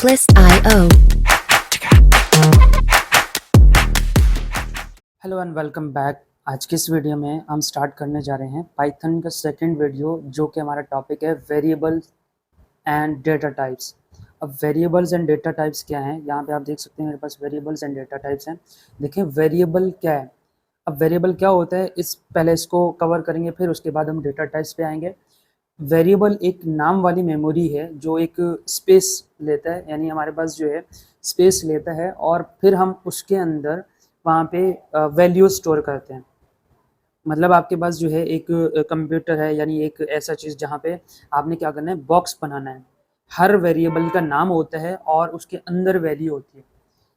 Bliss.io. Hello and welcome back. आज की इस वीडियो में हम स्टार्ट करने जा रहे हैं पाइथन का सेकंड वीडियो, जो कि हमारा टॉपिक है वेरिएबल्स एंड डेटा टाइप्स। अब वेरिएबल्स एंड डेटा टाइप्स क्या हैं, यहाँ पे आप देख सकते हैं मेरे पास वेरिएबल्स एंड डेटा टाइप्स हैं। देखिए वेरिएबल क्या है। अब वेरिएबल क्या होता है, इस पहले इसको कवर करेंगे, फिर उसके बाद हम डेटा टाइप्स पे आएंगे। वेरिएबल एक नाम वाली मेमोरी है जो एक स्पेस लेता है, यानी हमारे पास जो है स्पेस लेता है और फिर हम उसके अंदर वहाँ पे वैल्यू स्टोर करते हैं। मतलब आपके पास जो है एक कंप्यूटर है, यानी एक ऐसा चीज़ जहाँ पे आपने क्या करना है, बॉक्स बनाना है। हर वेरिएबल का नाम होता है और उसके अंदर वैल्यू होती है।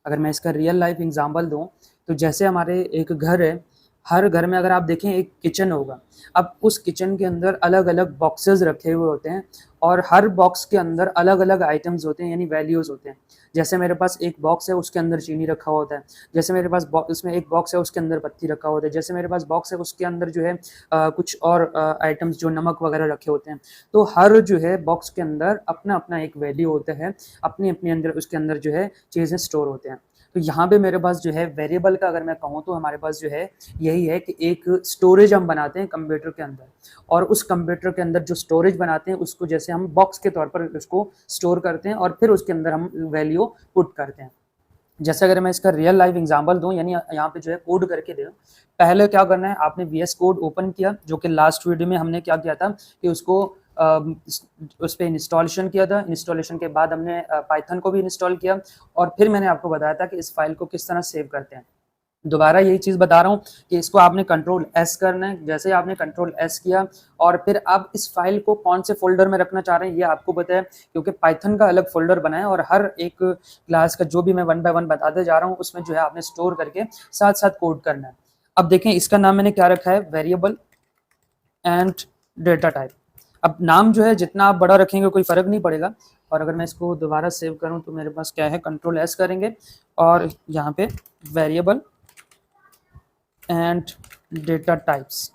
अगर मैं इसका रियल लाइफ एग्जांपल दूं तो जैसे हमारे एक घर है, हर घर में अगर आप देखें एक किचन होगा। अब उस किचन के अंदर अलग अलग बॉक्सेस रखे हुए होते हैं और हर बॉक्स के अंदर अलग अलग आइटम्स होते हैं, यानी वैल्यूज़ होते हैं। जैसे मेरे पास एक बॉक्स है, उसके अंदर चीनी रखा होता है। जैसे मेरे पास उसमें एक बॉक्स है, उसके अंदर पत्ती रखा होता है। जैसे मेरे पास बॉक्स है, उसके अंदर जो है कुछ और आइटम्स जो नमक वगैरह रखे होते हैं। तो हर जो है बॉक्स के अंदर अपना अपना एक वैल्यू होता है, अपने अपने अंदर उसके अंदर जो है चीज़ें स्टोर होते हैं। तो यहाँ पे मेरे पास जो है वेरिएबल का अगर मैं कहूँ तो हमारे पास जो है यही है कि एक स्टोरेज हम बनाते हैं कंप्यूटर के अंदर, और उस कंप्यूटर के अंदर जो स्टोरेज बनाते हैं उसको जैसे हम बॉक्स के तौर पर उसको स्टोर करते हैं और फिर उसके अंदर हम वैल्यू पुट करते हैं। जैसे अगर मैं इसका रियल लाइफ एग्जांपल दूं, यानी यहाँ पे जो है कोड करके दे, पहले क्या करना है, आपने VS कोड ओपन किया, जो कि लास्ट वीडियो में हमने क्या किया था कि उसको उस पर इंस्टॉलेशन किया था। इंस्टॉलेशन के बाद हमने पाइथन को भी इंस्टॉल किया और फिर मैंने आपको बताया था कि इस फाइल को किस तरह सेव करते हैं। दोबारा यही चीज़ बता रहा हूँ कि इसको आपने कंट्रोल S करना है। जैसे आपने कंट्रोल S किया और फिर आप इस फाइल को कौन से फोल्डर में रखना चाह रहे हैं ये आपको पता है, क्योंकि पाइथन का अलग फोल्डर बना है और हर एक क्लास का जो भी मैं वन बाय वन बताते जा रहा हूँ उसमें जो है आपने स्टोर करके साथ साथ कोड करना है। अब देखें इसका नाम मैंने क्या रखा है, वेरिएबल एंड डेटा टाइप। अब नाम जो है जितना आप बड़ा रखेंगे कोई फ़र्क नहीं पड़ेगा। और अगर मैं इसको दोबारा सेव करूं तो मेरे पास क्या है, कंट्रोल S करेंगे और यहाँ पे वेरिएबल एंड डेटा टाइप्स।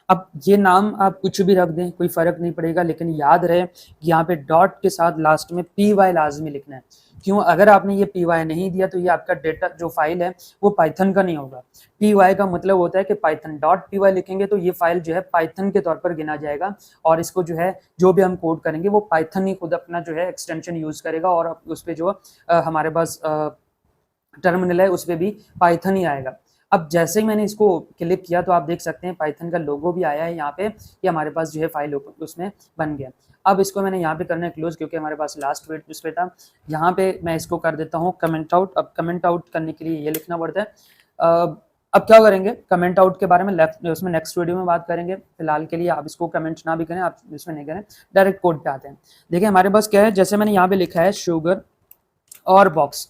अब ये नाम आप कुछ भी रख दें कोई फ़र्क नहीं पड़ेगा, लेकिन याद रहे कि यहाँ पे डॉट के साथ लास्ट में PY लाजमी लिखना है। क्यों, अगर आपने ये PY नहीं दिया तो ये आपका डेटा जो फाइल है वो पाइथन का नहीं होगा। PY का मतलब होता है कि पाइथन डॉट PY लिखेंगे तो ये फाइल जो है पाइथन के तौर पर गिना जाएगा और इसको जो है जो भी हम कोड करेंगे वो पाइथन ही खुद अपना जो है एक्सटेंशन यूज़ करेगा और उस पर जो हमारे पास टर्मिनल है उस पर भी पाइथन ही आएगा। अब जैसे ही मैंने इसको क्लिक किया तो आप देख सकते हैं पाइथन का लोगो भी आया है यहाँ पे कि हमारे पास जो है फाइल उसमें बन गया। अब इसको मैंने यहाँ पे करना है क्लोज, क्योंकि हमारे पास लास्ट वेट उस पे था। यहाँ पे मैं इसको कर देता हूँ कमेंट आउट। अब कमेंट आउट करने के लिए ये लिखना पड़ता है। अब क्या करेंगे, कमेंट आउट के बारे में उसमें नेक्स्ट वीडियो में बात करेंगे। फिलहाल के लिए आप इसको कमेंट ना भी करें, आप इसमें नहीं करें, डायरेक्ट कोड पे आते हैं। देखिए हमारे पास क्या है, जैसे मैंने यहाँ पे लिखा है शुगर और बॉक्स,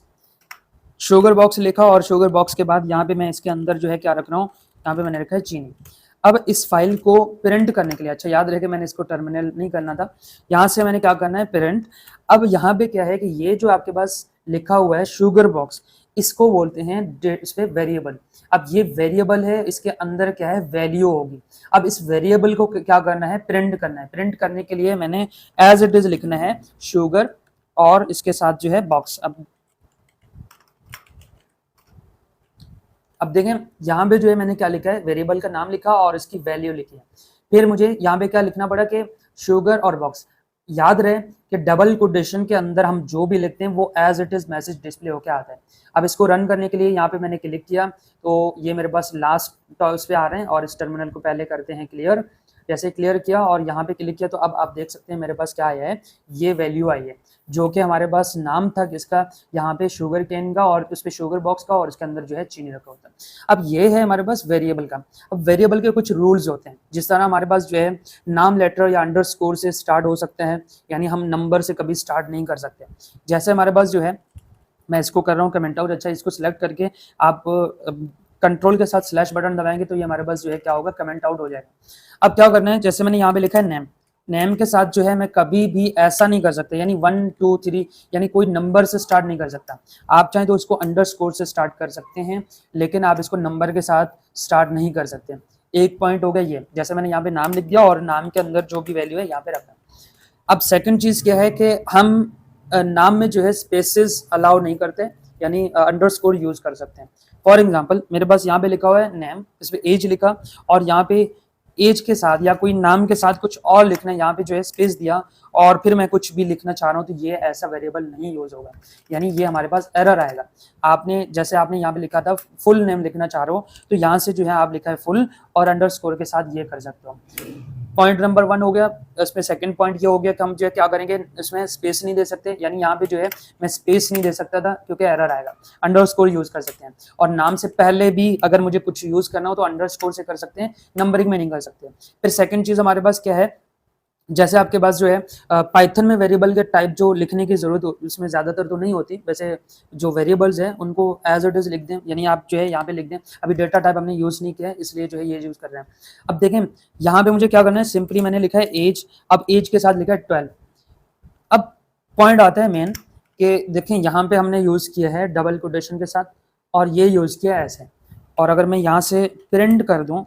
शुगर बॉक्स लिखा और शुगर बॉक्स के बाद यहाँ पे मैं इसके अंदर जो है क्या रख रहा हूँ, यहाँ पे मैंने रखा है चीनी। अब इस फाइल को प्रिंट करने के लिए, अच्छा याद रहे मैंने इसको टर्मिनल नहीं करना था, यहाँ से मैंने क्या करना है प्रिंट। अब यहाँ पे क्या है कि ये जो आपके पास लिखा हुआ है शुगर बॉक्स, इसको बोलते हैं इस पे वेरिएबल। अब ये वेरिएबल है, इसके अंदर क्या है वैल्यू होगी। अब इस वेरिएबल को क्या करना है, प्रिंट करना है। प्रिंट करने के लिए मैंने एज इट इज लिखना है शुगर और इसके साथ जो है बॉक्स। अब देखें यहाँ पे जो है मैंने क्या लिखा है, वेरिएबल का नाम लिखा और इसकी वैल्यू लिखी है। फिर मुझे यहाँ पे क्या लिखना पड़ा कि शुगर और बॉक्स। याद रहे कि डबल कोटेशन के अंदर हम जो भी लिखते हैं वो as it is message display होकर आता है। अब इसको रन करने के लिए यहाँ पे मैंने क्लिक किया तो ये मेरे पास लास्ट उस पे आ रहे हैं और इस टर्मिनल को पहले करते हैं क्लियर। जैसे क्लियर किया और यहाँ पे क्लिक किया तो अब आप देख सकते हैं मेरे पास क्या आया है, ये वैल्यू आई है जो कि हमारे पास नाम था किसका, यहाँ पे शुगर केन का और उस पे शुगर बॉक्स का और इसके अंदर जो है चीनी रखा होता है। अब ये है हमारे पास वेरिएबल का। अब वेरिएबल के कुछ रूल्स होते हैं, जिस तरह हमारे पास जो है नाम लेटर या अंडरस्कोर से स्टार्ट हो सकते हैं, यानी हम नंबर से कभी स्टार्ट नहीं कर सकते। जैसे हमारे पास जो है, मैं इसको कर रहा हूँ कमेंट आउट। अच्छा इसको सिलेक्ट करके आप कंट्रोल के साथ स्लैश बटन दबाएंगे तो ये हमारे पास जो है क्या होगा, कमेंट आउट हो जाएगा। अब क्या करना है, जैसे मैंने यहाँ पे लिखा है नेम, नेम के साथ जो है मैं कभी भी ऐसा नहीं कर सकता, यानी 1 2 3 यानी कोई नंबर से स्टार्ट नहीं कर सकता। आप चाहें तो इसको अंडरस्कोर से स्टार्ट कर सकते हैं, लेकिन आप इसको नंबर के साथ स्टार्ट नहीं कर सकते। एक पॉइंट हो गया ये, जैसे मैंने यहाँ पे नाम लिख दिया और नाम के अंदर जो भी वैल्यू है यहाँ पे रखा। अब सेकंड चीज़ क्या है कि हम नाम में जो है स्पेसेस अलाउ नहीं करते, यानी अंडरस्कोर यूज कर सकते हैं। फॉर एग्जांपल मेरे पास यहाँ पे लिखा हुआ है नेम, इसमें एज लिखा, और यहाँ पे एज के साथ या कोई नाम के साथ कुछ और लिखना है, यहाँ पे जो है स्पेस दिया, और फिर मैं कुछ भी लिखना चाह रहा हूँ, तो ये ऐसा वेरिएबल नहीं यूज होगा, यानी ये हमारे पास एरर आएगा। आपने जैसे आपने यहाँ पे लिखा था फुल नेम लिखना चाह रहे हो, तो यहाँ से जो है आप लिखा है फुल और अंडरस्कोर के साथ ये कर सकते हो। पॉइंट नंबर 1 हो गया। इसमें सेकंड पॉइंट ये हो गया कि हम जो है क्या करेंगे, इसमें स्पेस नहीं दे सकते, यानी यहाँ पे जो है मैं स्पेस नहीं दे सकता था क्योंकि एरर आएगा। अंडरस्कोर यूज कर सकते हैं, और नाम से पहले भी अगर मुझे कुछ यूज करना हो तो अंडरस्कोर से कर सकते हैं, नंबरिंग में नहीं कर सकते। फिर सेकंड चीज हमारे पास क्या है, जैसे आपके पास जो है पाइथन में वेरिएबल के टाइप जो लिखने की जरूरत उसमें ज्यादातर तो नहीं होती, वैसे जो वेरिएबल्स हैं उनको एज इट इज लिख दें, यानी आप जो है यहाँ पे लिख दें। अभी डेटा टाइप हमने यूज नहीं किया है, इसलिए जो है ये यूज कर रहे हैं। अब देखें यहाँ पे मुझे क्या करना है, सिंपली मैंने लिखा है एज, अब एज के साथ लिखा है 12। अब पॉइंट आता है मेन कि देखें यहाँ पे हमने यूज किया है डबल कोटेशन के साथ, और ये यूज किया है ऐसे। और अगर मैं यहाँ से प्रिंट कर दूं,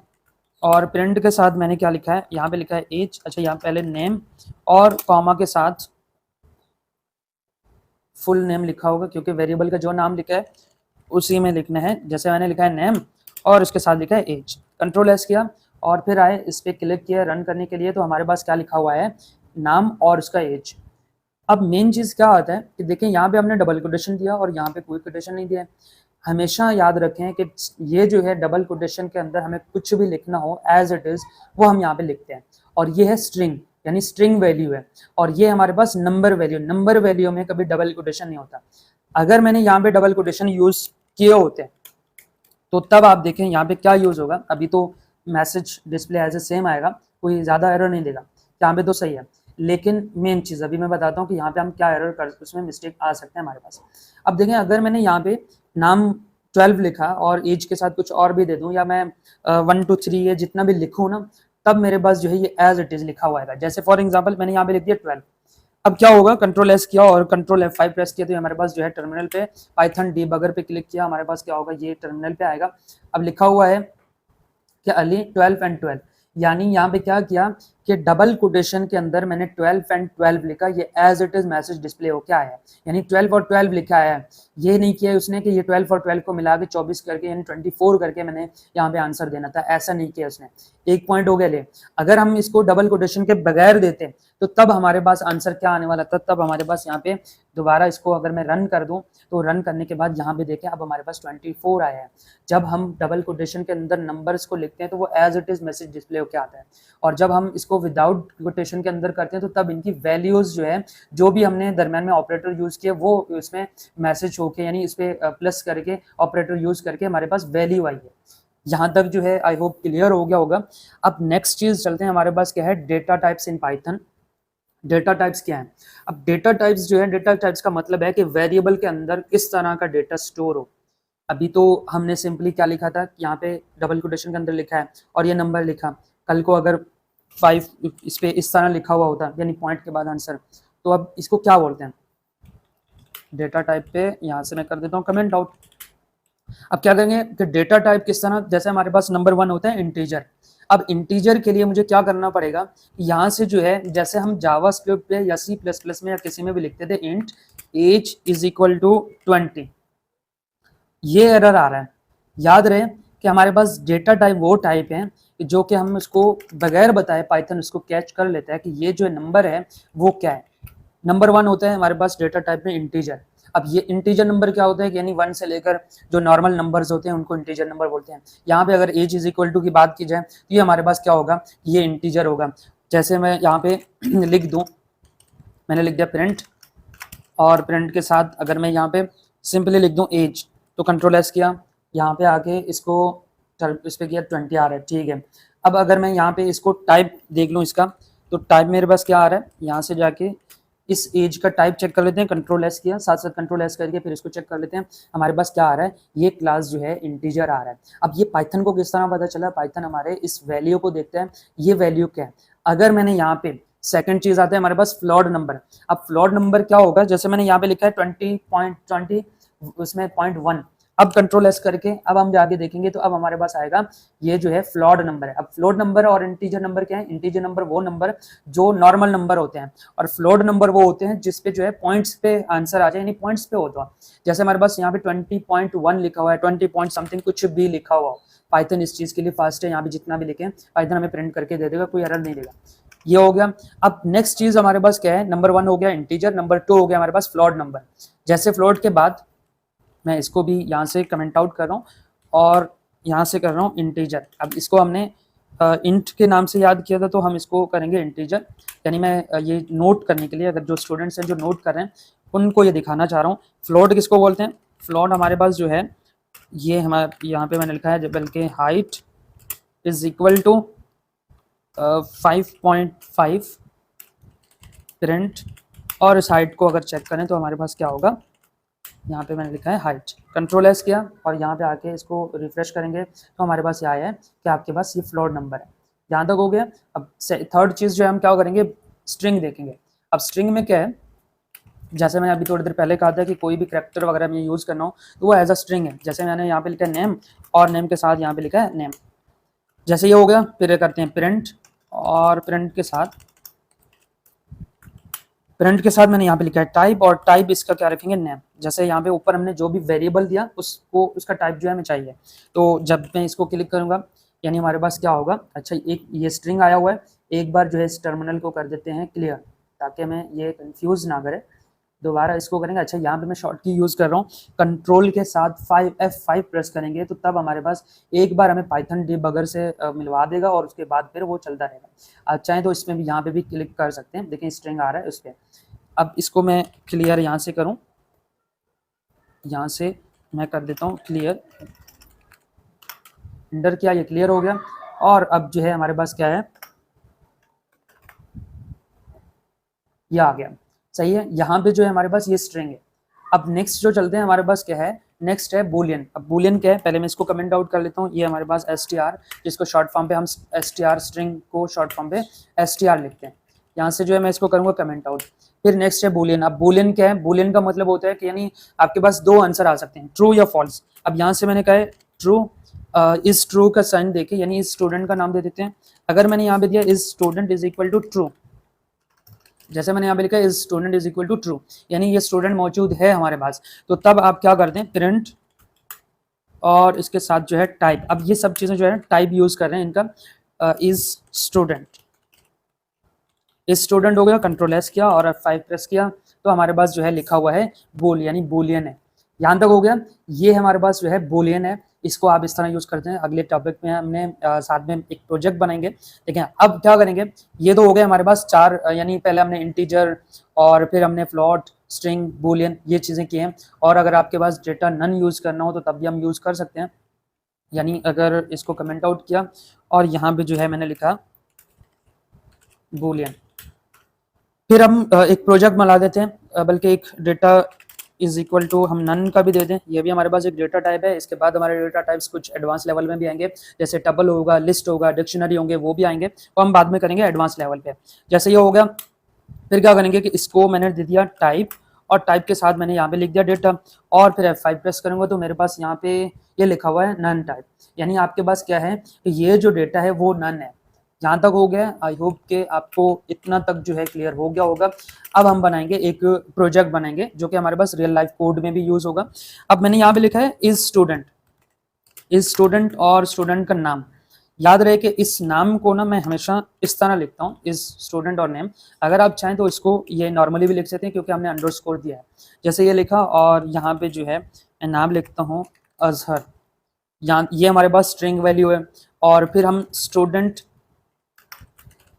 और प्रिंट के साथ मैंने क्या लिखा है, यहाँ पे लिखा है एज, अच्छा यहाँ पहले नेम और कॉमा के साथ फुल नेम लिखा होगा, क्योंकि वेरिएबल का जो नाम लिखा है उसी में लिखना है। जैसे मैंने लिखा है नेम और उसके साथ लिखा है एज, कंट्रोल एस किया और फिर आए इस पर क्लिक किया रन करने के लिए, तो हमारे पास क्या लिखा हुआ है, नाम और उसका एज। अब मेन चीज़ क्या आता है कि देखें यहाँ पे हमने डबल कोटेशन दिया और यहाँ पे कोई कोटेशन नहीं दिया है। हमेशा याद रखें कि ये जो है डबल कोटेशन के अंदर हमें कुछ भी लिखना हो एज इट इज वो हम यहाँ पे लिखते हैं, और ये है स्ट्रिंग, यानी स्ट्रिंग वैल्यू है, और ये हमारे पास नंबर वैल्यू, नंबर वैल्यू में कभी डबल कोटेशन नहीं होता। अगर मैंने यहाँ पे डबल कोटेशन यूज किए होते तो तब आप देखें यहाँ पे क्या यूज होगा। अभी तो message display as a same आएगा, कोई ज्यादा एरर नहीं देगा, यहाँ पे तो सही है। लेकिन मेन चीज अभी मैं बताता हूँ कि यहाँ पे हम क्या एरर कर, उसमें मिस्टेक आ सकते हैं हमारे पास। अब देखें अगर मैंने यहाँ पे नाम 12 लिखा और एज के साथ कुछ और भी दे दूं, या मैं 1 2 3 ये जितना भी लिखूं ना, तब मेरे पास जो है ये एज इट इज लिखा हुआ है। जैसे फॉर एग्जांपल मैंने यहाँ पे लिख दिया 12। अब क्या होगा, कंट्रोल एस किया और कंट्रोल F5 प्रेस किया, तो हमारे पास जो है टर्मिनल पे पाइथन डीबगर पे क्लिक किया, हमारे पास क्या होगा, ये टर्मिनल पे आएगा। अब लिखा हुआ है कि अली 12 एंड 12, यानी यहाँ पे क्या किया कि डबल कोटेशन के अंदर मैंने 12 एंड 12 लिखा, ये as it is message display होके आया है, यानी 12 और 12 लिखा है। ये नहीं किया उसने कि ये 12 और 12 को मिला के 24 करके यानी 24 करके मैंने यहाँ पे आंसर देना था, ऐसा नहीं किया उसने। एक पॉइंट हो गया ले, अगर हम इसको डबल कोटेशन के बगैर देते तो तब हमारे पास आंसर क्या आने वाला था, तब हमारे पास यहाँ पे दोबारा इसको अगर मैं रन कर दूं, तो रन करने के बाद यहाँ पे देखें अब हमारे पास 24 आया है। जब हम डबल कोटेशन के अंदर नंबर्स को लिखते हैं तो वो as it is message display होके आता है, और जब हम इसको विदाउट कोटेशन के अंदर करते हैं तो तब इनकी वैल्यूज जो है, जो भी हमने दरम्यान में ऑपरेटर यूज किया वो इसमें मैसेज होके, यानी इस पे प्लस करके ऑपरेटर यूज करके हमारे पास वैल्यू आई है। यहाँ तक जो है आई होप क्लियर हो गया होगा। अब नेक्स्ट चीज चलते हैं, हमारे पास क्या है, data types in Python. Data types क्या है, अब डेटा टाइप्स जो है, डेटा टाइप्स का मतलब है कि वेरिएबल के अंदर किस तरह का डेटा स्टोर हो। अभी तो हमने सिंपली क्या लिखा था, यहाँ पे डबल कोटेशन के अंदर लिखा है और ये नंबर लिखा, कल को अगर 5 इस पे इस तरह लिखा हुआ होता, यानी पॉइंट के बाद आंसर, तो अब इसको क्या बोलते हैं, डेटा टाइप पे यहाँ से मैं कर देता हूँ कमेंट आउट। अब क्या करेंगे कि डेटा टाइप किस तरह, जैसे हमारे पास नंबर 1 होता है इंटीजर। अब इंटीजर के लिए मुझे क्या करना पड़ेगा, यहाँ से जो है जैसे हम जावा स्क्रिप्ट पे या C++ में या किसी में भी लिखते थे int age is equal to 20, ये एरर आ रहा है। याद रहे कि हमारे पास डेटा टाइप वो टाइप है जो कि हम उसको बगैर बताए पाइथन उसको कैच कर लेता है कि ये जो नंबर है वो क्या है। नंबर 1 होता है हमारे पास डेटा टाइप में इंटीजर। अब ये इंटीजर नंबर क्या होता है, यानी 1 से लेकर जो नॉर्मल नंबर्स होते हैं उनको इंटीजर नंबर बोलते हैं। यहाँ पे अगर एज इज इक्वल टू की बात की जाए तो ये हमारे पास क्या होगा, ये इंटीजर होगा। जैसे मैं यहाँ पे लिख दूँ, मैंने लिख दिया प्रिंट, और प्रिंट के साथ अगर मैं यहाँ पे सिंपली लिख दूँ एज, तो कंट्रोल एस किया, यहाँ पे आके इसको इस पे किया 20 आ रहा है, ठीक है। अब अगर मैं यहाँ पे इसको टाइप देख लूँ इसका, तो टाइप मेरे पास क्या आ रहा है, यहाँ से जाके इस एज का टाइप चेक कर लेते हैं, कंट्रोल एस किया, साथ साथ कंट्रोल एस करके फिर इसको चेक कर लेते हैं, हमारे पास क्या आ रहा है, ये क्लास जो है इंटीजर आ रहा है। अब ये पाइथन को किस तरह पता चला, पाइथन हमारे इस वैल्यू को देखते हैं, ये वैल्यू क्या है। अगर मैंने यहाँ पे सेकंड चीज आता है हमारे पास फ्लॉड नंबर। अब फ्लॉड नंबर क्या होगा, जैसे मैंने यहाँ पे लिखा है 20.20 उसमें 0.1, अब कंट्रोल एस करके अब हम जाके देखेंगे तो अब हमारे पास आएगा ये जो है फ्लोट नंबर है। अब फ्लोट नंबर और इंटीजर नंबर क्या है? इंटीजर नंबर वो नंबर जो नॉर्मल नंबर होते हैं और फ्लोट नंबर वो होते हैं जिसपे जो है पॉइंट्स पे आंसर आ जाए, यानी पॉइंट्स पे होता है। जैसे हमारे पास यहाँ पे 20.1 लिखा हुआ है, 20 पॉइंट समथिंग कुछ भी लिखा हुआ हो। पाइथन इस चीज के लिए फास्ट है, यहाँ पे जितना भी लिखे पाइथन हमें प्रिंट करके दे देगा, कोई एरर नहीं देगा। ये हो गया। अब नेक्स्ट चीज हमारे पास क्या है? नंबर 1 हो गया इंटीजर, नंबर 2 हो गया हमारे पास फ्लोट नंबर। जैसे फ्लोट के बाद मैं इसको भी यहाँ से कमेंट आउट कर रहा हूँ और यहाँ से कर रहा हूँ इंटीजर। अब इसको हमने इंट के नाम से याद किया था तो हम इसको करेंगे इंटीजर। यानी मैं ये नोट करने के लिए, अगर जो स्टूडेंट्स हैं जो नोट कर रहे हैं उनको ये दिखाना चाह रहा हूँ। फ्लोट किसको बोलते हैं? फ्लोट हमारे पास जो है ये हमारे यहाँ पे मैंने लिखा है बल्कि height is equal to 5.5 print, और इस हाइट को अगर चेक करें तो हमारे पास क्या होगा? यहाँ पे मैंने लिखा है हाइट। कंट्रोल एस किया और यहाँ पे आके इसको रिफ्रेश करेंगे तो हमारे पास ये आया है कि आपके पास ये फ्लोट नंबर है। यहाँ तक हो गया। अब थर्ड चीज़ जो है हम क्या करेंगे? स्ट्रिंग देखेंगे। अब स्ट्रिंग में क्या है? जैसे मैंने अभी थोड़ी देर पहले कहा था कि कोई भी कैरेक्टर वगैरह में यूज़ करना हो तो वो एज अ स्ट्रिंग है। जैसे मैंने यहाँ पे लिखा है नेम और नेम के साथ यहाँ पे लिखा है नेम। जैसे ये हो गया, फिर करते हैं प्रिंट, और प्रिंट के साथ मैंने यहाँ पे लिखा है टाइप, और टाइप इसका क्या रखेंगे? नेम। जैसे यहाँ पे ऊपर हमने जो भी वेरिएबल दिया उसको उसका टाइप जो है हमें चाहिए। तो जब मैं इसको क्लिक करूँगा यानी हमारे पास क्या होगा? अच्छा, एक ये स्ट्रिंग आया हुआ है। एक बार जो है इस टर्मिनल को कर देते हैं क्लियर ताकि हमें ये कंफ्यूज ना करे। दोबारा इसको करेंगे। अच्छा, यहाँ पे मैं शॉर्ट की यूज़ कर रहा हूँ। कंट्रोल के साथ F5 प्रेस करेंगे तो तब हमारे पास एक बार हमें पाइथन डिबगर से मिलवा देगा और उसके बाद फिर वो चलता रहेगा। आप चाहें तो इसमें भी यहाँ पे भी क्लिक कर सकते हैं। देखिए स्ट्रिंग आ रहा है उस पर। अब इसको मैं क्लियर यहाँ से करूँ, यहाँ से मैं कर देता हूँ क्लियर, इंटर किया, ये क्लियर हो गया। और अब जो है हमारे पास क्या है? ये आ गया। सही है। यहाँ पे जो है हमारे पास ये स्ट्रिंग है। अब नेक्स्ट जो चलते हैं हमारे पास क्या है? नेक्स्ट है बूलियन। अब बूलियन क्या है? पहले मैं इसको कमेंट आउट कर लेता हूँ। ये हमारे पास str, जिसको शॉर्ट फॉर्म पे हम str स्ट्रिंग को शॉर्ट फॉर्म पे str लिखते हैं। यहाँ से जो है मैं इसको करूँगा कमेंट आउट। फिर नेक्स्ट है बूलियन। अब बूलियन क्या है? बूलियन का मतलब होता है कि यानी आपके पास दो आंसर आ सकते हैं, ट्रू या फॉल्स। अब यहाँ से मैंने कहा है ट्रू, इज ट्रू का साइन देके यानी इस स्टूडेंट का नाम दे देते हैं। अगर मैंने यहाँ पे दिया is student is equal to true, जैसे मैंने यहाँ पे लिखा है is student is equal to true, यानी ये स्टूडेंट मौजूद है हमारे पास, तो तब आप क्या करते हैं? प्रिंट और इसके साथ जो है टाइप। अब ये सब चीज़ें जो है टाइप यूज कर रहे हैं इनका। इज स्टूडेंट हो गया। कंट्रोल एस किया और F5 प्रेस किया तो हमारे पास जो है लिखा हुआ है बोल, यानी बूलियन है। यहाँ तक हो गया। ये हमारे पास जो है बूलियन है। इसको आप इस तरह यूज करते हैं। अगले टॉपिक में हमने साथ में एक प्रोजेक्ट बनाएंगे। ठीक है, अब क्या करेंगे? ये तो हो गए हमारे पास चार, यानी पहले हमने इंटीजर और फिर हमने फ्लोट, स्ट्रिंग, बूलियन, ये चीज़ें की हैं। और अगर आपके पास डेटा नन यूज करना हो तो तब भी हम यूज कर सकते हैं। यानी अगर इसको कमेंट आउट किया और यहाँ पे जो है मैंने लिखा बूलियन, फिर हम एक प्रोजेक्ट बना देते हैं, बल्कि एक डेटा इज इक्वल टू हम नन का भी दे दें। ये भी हमारे पास एक डेटा टाइप है। इसके बाद हमारे डेटा टाइप्स कुछ एडवांस लेवल में भी आएंगे, जैसे टबल होगा, लिस्ट होगा, डिक्शनरी होंगे, वो भी आएंगे, वो हम बाद में करेंगे एडवांस लेवल पे। जैसे ये हो गया, फिर क्या करेंगे कि इसको मैंने दे दिया टाइप, और टाइप के साथ मैंने यहाँ पे लिख दिया डेटा, और फिर F5 प्रेस करूँगा तो मेरे पास यहाँ पे ये लिखा हुआ है नन टाइप। यानी आपके पास क्या है कि ये जो डेटा है वो नन है। यहाँ तक हो गया। आई होप कि आपको इतना तक जो है क्लियर हो गया होगा। अब हम बनाएंगे एक प्रोजेक्ट बनाएंगे जो कि हमारे पास रियल लाइफ कोड में भी यूज होगा। अब मैंने यहाँ पे लिखा है इज स्टूडेंट और स्टूडेंट का नाम। याद रहे कि इस नाम को ना मैं हमेशा इस तरह लिखता हूँ, इज स्टूडेंट और नेम। अगर आप चाहें तो इसको ये नॉर्मली भी लिख सकते हैं क्योंकि हमने अंडरस्कोर दिया है। जैसे ये लिखा और यहाँ पे जो है मैं नाम लिखता हूँ अजहर। यहाँ ये हमारे पास स्ट्रिंग वैल्यू है। और फिर हम स्टूडेंट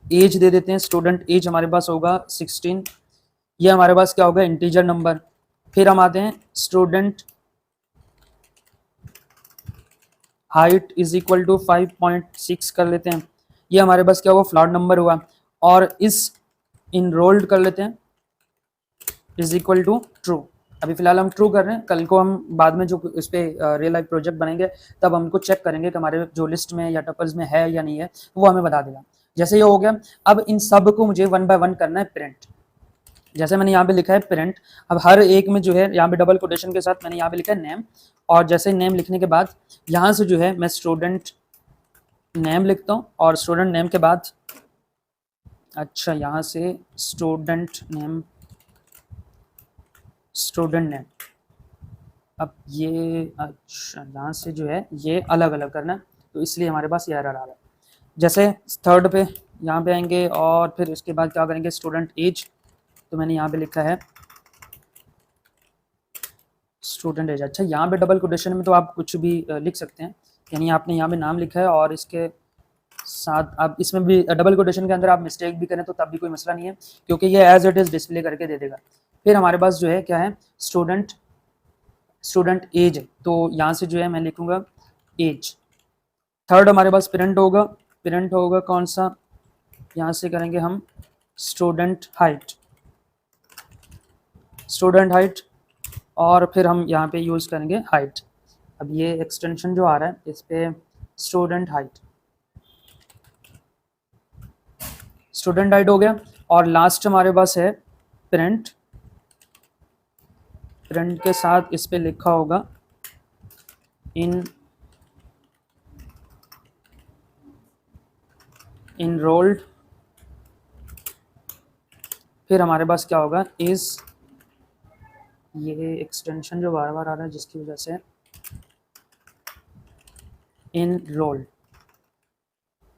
एज दे देते हैं। स्टूडेंट एज हमारे पास होगा 16। ये हमारे पास क्या होगा? Integer number. फिर हम आते हैं student height is equal to 5.6 कर लेते हैं। ये हमारे पास क्या हुआ? फ्लॉट नंबर हुआ। और इस इनरोल्ड कर लेते हैं इज इक्वल टू ट्रू। अभी फिलहाल हम ट्रू कर रहे हैं, कल को हम बाद में जो इस पर रियल लाइफ प्रोजेक्ट बनेंगे तब हमको चेक करेंगे कि हमारे जो लिस्ट में या टपल्स में है या नहीं है, वो हमें बता देगा। जैसे ये हो गया। अब इन सब को मुझे 1 बाय 1 करना है प्रिंट। जैसे मैंने यहाँ पे लिखा है प्रिंट, अब हर एक में जो है यहाँ पे डबल कोटेशन के साथ मैंने यहाँ पे लिखा है नेम, और जैसे नेम लिखने के बाद यहाँ से जो है मैं स्टूडेंट नेम लिखता हूँ, और स्टूडेंट नेम के बाद अच्छा यहाँ से स्टूडेंट नेम अब ये अच्छा यहाँ से जो है ये अलग अलग करना है, तो इसलिए हमारे पास ये एरर आ रहा है। जैसे थर्ड पे यहाँ पे आएंगे और फिर उसके बाद क्या करेंगे स्टूडेंट एज, तो मैंने यहाँ पे लिखा है स्टूडेंट एज। अच्छा यहाँ पे डबल कोटेशन में तो आप कुछ भी लिख सकते हैं, यानी आपने यहाँ पे नाम लिखा है और इसके साथ आप इसमें भी डबल कोटेशन के अंदर आप मिस्टेक भी करें तो तब भी कोई मसला नहीं है, क्योंकि ये एज इट इज़ डिस्प्ले करके दे देगा। फिर हमारे पास जो है क्या है स्टूडेंट एज, तो यहाँ से जो है मैं लिखूँगा एज। थर्ड हमारे पास प्रिंट होगा कौन सा, यहाँ से करेंगे हम स्टूडेंट हाइट, और फिर हम यहाँ पे यूज़ करेंगे हाइट। अब ये एक्सटेंशन जो आ रहा है इस पे स्टूडेंट हाइट हो गया। और लास्ट हमारे पास है प्रिंट के साथ इस पे लिखा होगा इनरोल्ड, फिर हमारे पास क्या होगा इज, ये एक्सटेंशन जो बार बार आ रहा है जिसकी वजह से इनरोल्ड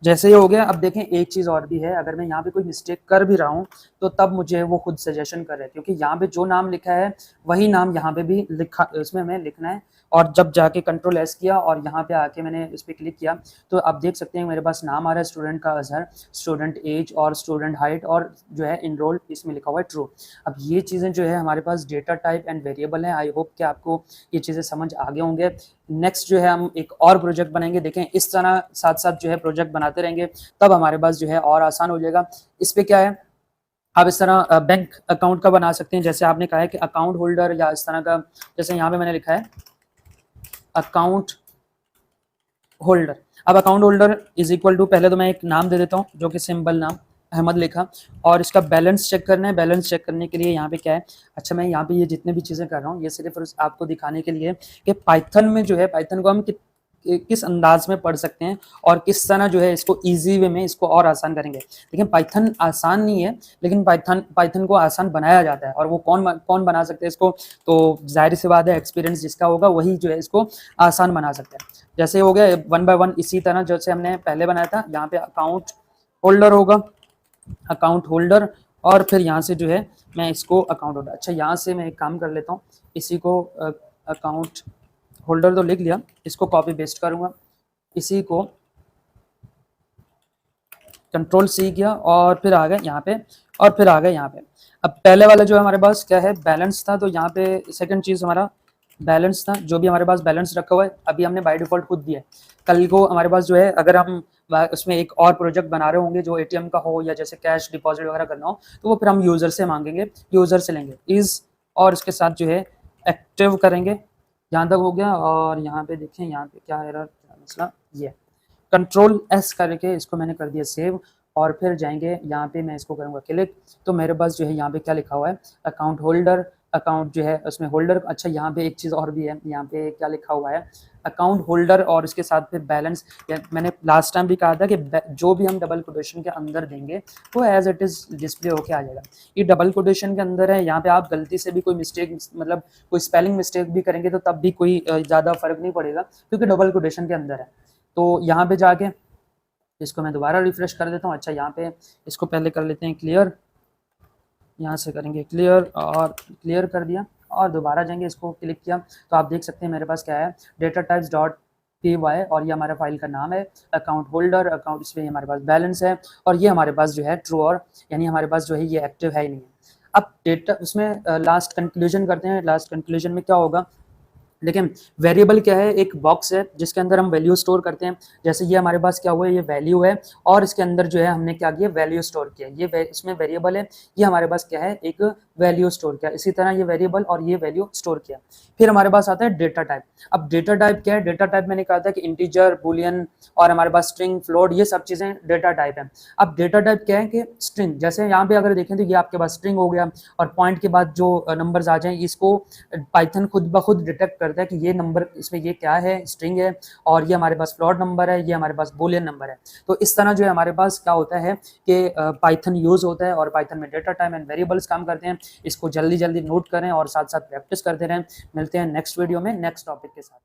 जैसे ही हो गया। अब देखें एक चीज़ और भी है, अगर मैं यहाँ पे कोई मिस्टेक कर भी रहा हूँ तो तब मुझे वो खुद सजेशन करे, क्योंकि यहाँ पे जो नाम लिखा है वही नाम यहाँ पे भी लिखा, उसमें हमें लिखना है। और जब जाके कंट्रोल एस किया और यहाँ पे आके मैंने इस पर क्लिक किया तो आप देख सकते हैं मेरे पास नाम आ रहा है स्टूडेंट का अजहर, स्टूडेंट एज और स्टूडेंट हाइट, और जो है इनरोल्ड इसमें लिखा हुआ है ट्रू। अब ये चीज़ें जो है हमारे पास डेटा टाइप एंड वेरिएबल है। आई होप कि आपको ये चीज़ें समझ आ गए होंगे। नेक्स्ट जो है हम एक और प्रोजेक्ट बनाएंगे, देखें इस तरह साथ साथ जो है प्रोजेक्ट बनाते रहेंगे तब हमारे पास जो है और आसान हो जाएगा। इस पे क्या है, आप इस तरह बैंक अकाउंट का बना सकते हैं, जैसे आपने कहा है कि अकाउंट होल्डर या इस तरह का, जैसे यहाँ पे मैंने लिखा है अकाउंट होल्डर। अब account holder is equal to, पहले तो मैं एक नाम दे देता हूँ जो कि सिंपल नाम अहमद लिखा, और इसका बैलेंस चेक करना है। बैलेंस चेक करने के लिए यहाँ पे क्या है, अच्छा मैं यहाँ पे ये जितने भी चीज़ें कर रहा हूँ ये सिर्फ आपको दिखाने के लिए कि पाइथन में जो है पाइथन को हम किस अंदाज में पढ़ सकते हैं और किस तरह जो है इसको इजी वे में इसको और आसान करेंगे। लेकिन पाइथन आसान नहीं है, लेकिन पाइथन को आसान बनाया जाता है, और वो कौन बना सकते हैं इसको, तो जाहिर सी बात है एक्सपीरियंस जिसका होगा वही जो है इसको आसान बना सकते हैं। जैसे हो गया वन बाय वन, इसी तरह जैसे हमने पहले बनाया था, यहाँ पे अकाउंट होल्डर होगा, अकाउंट होल्डर, और फिर यहाँ से जो है मैं इसको अकाउंट होल्डर। अच्छा यहाँ से मैं एक काम कर लेता हूँ, इसी को अकाउंट होल्डर तो लिख लिया, इसको कॉपी पेस्ट करूँगा, इसी को कंट्रोल सी किया और फिर आ गए यहाँ पे, और फिर आ गए यहाँ पे। अब पहले वाला जो है हमारे पास क्या है बैलेंस था, तो यहाँ पे सेकंड चीज़ हमारा बैलेंस था, जो भी हमारे पास बैलेंस रखा हुआ है अभी हमने बाय डिफॉल्ट खुद दिया है। कल को हमारे पास जो है अगर हम उसमें एक और प्रोजेक्ट बना रहे होंगे जो एटीएम का हो या जैसे कैश डिपॉजिट वगैरह करना हो, तो वो फिर हम यूज़र से मांगेंगे, यूज़र से लेंगे इज़, और इसके साथ जो है एक्टिव करेंगे। यहाँ तक हो गया। और यहाँ पे देखें यहाँ पे क्या एरर, क्या मसला, ये कंट्रोल एस करके इसको मैंने कर दिया सेव, और फिर जाएंगे यहाँ पे मैं इसको करूँगा क्लिक, तो मेरे पास जो है यहाँ पे क्या लिखा हुआ है अकाउंट होल्डर, अकाउंट जो है उसमें होल्डर। अच्छा यहाँ पे एक चीज़ और भी है, यहाँ पे क्या लिखा हुआ है अकाउंट होल्डर और इसके साथ फिर बैलेंस। मैंने लास्ट टाइम भी कहा था कि जो भी हम डबल कोटेशन के अंदर देंगे वो एज इट इज़ डिस्प्ले होके आ जाएगा। ये डबल कोटेशन के अंदर है, यहाँ पे आप गलती से भी कोई मिस्टेक, मतलब कोई स्पेलिंग मिस्टेक भी करेंगे तो तब भी कोई ज़्यादा फर्क नहीं पड़ेगा, क्योंकि डबल कोटेशन के अंदर है। तो यहाँ पे जाके इसको मैं दोबारा रिफ्रेश कर देता हूँ। अच्छा यहाँ पे इसको पहले कर लेते हैं क्लियर, यहाँ से करेंगे क्लियर, और क्लियर कर दिया और दोबारा जाएंगे इसको क्लिक किया तो आप देख सकते हैं मेरे पास क्या है डेटा टाइप्स डॉट py, और ये हमारा फाइल का नाम है अकाउंट होल्डर, अकाउंट इसमें हमारे पास बैलेंस है, और ये हमारे पास जो है ट्रू, और यानी हमारे पास जो है ये एक्टिव है ही नहीं है। अब डेटा उसमें लास्ट कंक्लूजन करते हैं। लास्ट कंक्लूजन में क्या होगा, लेकिन वेरिएबल क्या है, एक बॉक्स है जिसके अंदर हम वैल्यू स्टोर करते हैं। जैसे ये हमारे पास क्या हुआ है, ये वैल्यू है, और इसके अंदर जो है हमने क्या किया वैल्यू स्टोर किया, ये इसमें वेरिएबल है, ये हमारे पास क्या है एक वैल्यू स्टोर किया, इसी तरह ये वेरिएबल और ये वैल्यू स्टोर किया। फिर हमारे पास आता है डेटा टाइप। अब डेटा टाइप क्या है? डेटा टाइप मैंने कहा था कि इंटीजर, बुलियन और हमारे पास स्ट्रिंग, फ्लोट, ये सब चीजें डेटा टाइप है। अब डेटा टाइप क्या है कि स्ट्रिंग, जैसे यहाँ पे अगर देखें तो ये आपके पास स्ट्रिंग हो गया और पॉइंट के बाद जो नंबर्स आ जाएं इसको पाइथन खुद ब खुद डिटेक्ट करता है कि ये नंबर, इसमें ये क्या है, स्ट्रिंग है, और ये हमारे पास फ्लोट नंबर है, ये हमारे पास बुलियन नंबर है। तो इस तरह जो है हमारे पास क्या होता है कि पाइथन यूज होता है और पाइथन में डेटा टाइप एंड वेरिएबल्स काम करते हैं। इसको जल्दी जल्दी नोट करें और साथ साथ प्रैक्टिस करते रहें। मिलते हैं नेक्स्ट वीडियो में नेक्स्ट टॉपिक के साथ।